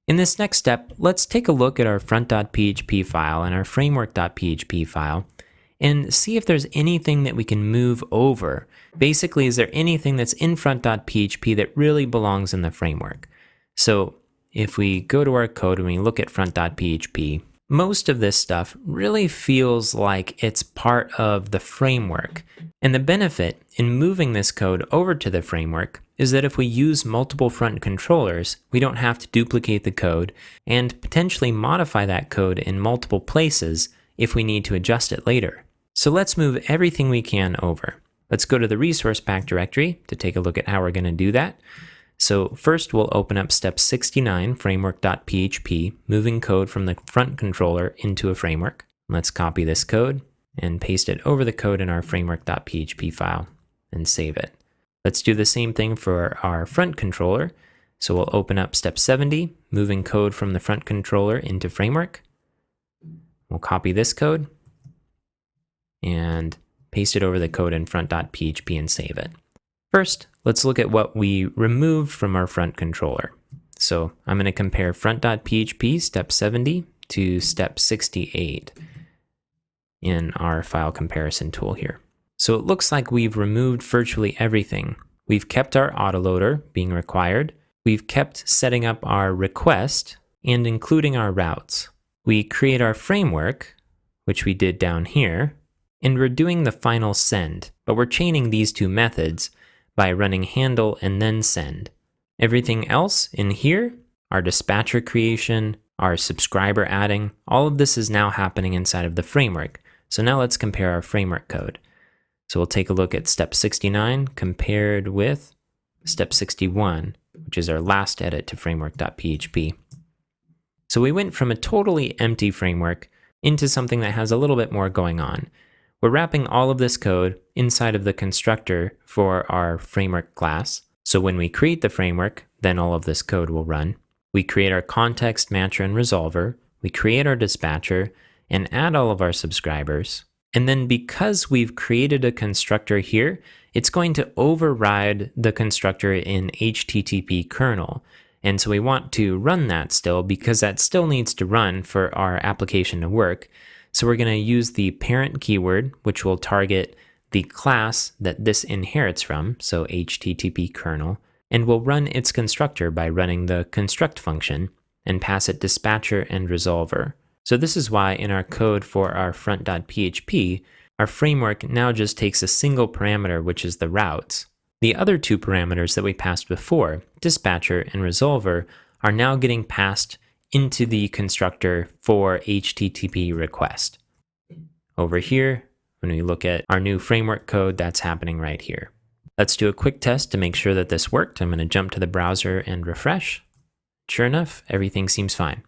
In this next step, let's take a look at our front.php file and our framework.php file and see if there's anything that we can move over. Basically, is there anything that's in front.php that really belongs in the framework? So if we go to our code and we look at front.php, most of this stuff really feels like it's part of the framework. And the benefit in moving this code over to the framework is that if we use multiple front controllers, we don't have to duplicate the code and potentially modify that code in multiple places if we need to adjust it later. So let's move everything we can over. Let's go to the resource pack directory to take a look at how we're going to do that. So first we'll open up step 69, framework.php, moving code from the front controller into a framework. Let's copy this code and paste it over the code in our framework.php file and save it. Let's do the same thing for our front controller. So we'll open up step 70, moving code from the front controller into framework. We'll copy this code and paste it over the code in front.php and save it. First, let's look at what we removed from our front controller. So I'm going to compare front.php step 70 to step 68 in our file comparison tool here. So it looks like we've removed virtually everything. We've kept our autoloader being required. We've kept setting up our request and including our routes. We create our framework, which we did down here, and we're doing the final send, but we're chaining these two methods by running handle and then send. Everything else in here, our dispatcher creation, our subscriber adding, all of this is now happening inside of the framework. So now let's compare our framework code. So we'll take a look at step 69 compared with step 61, which is our last edit to framework.php. So we went from a totally empty framework into something that has a little bit more going on. We're wrapping all of this code inside of the constructor for our framework class. So when we create the framework, then all of this code will run. We create our context matcher and resolver. We create our dispatcher and add all of our subscribers. And then because we've created a constructor here, it's going to override the constructor in HTTP kernel. And so we want to run that still because that still needs to run for our application to work. So we're going to use the parent keyword, which will target the class that this inherits from, so HTTP kernel, and we'll run its constructor by running the construct function and pass it dispatcher and resolver. So this is why in our code for our front.php, our framework now just takes a single parameter, which is the routes. The other two parameters that we passed before, dispatcher and resolver, are now getting passed into the constructor for HTTP request. Over here, when we look at our new framework code, that's happening right here. Let's do a quick test to make sure that this worked. I'm going to jump to the browser and refresh. Sure enough, everything seems fine.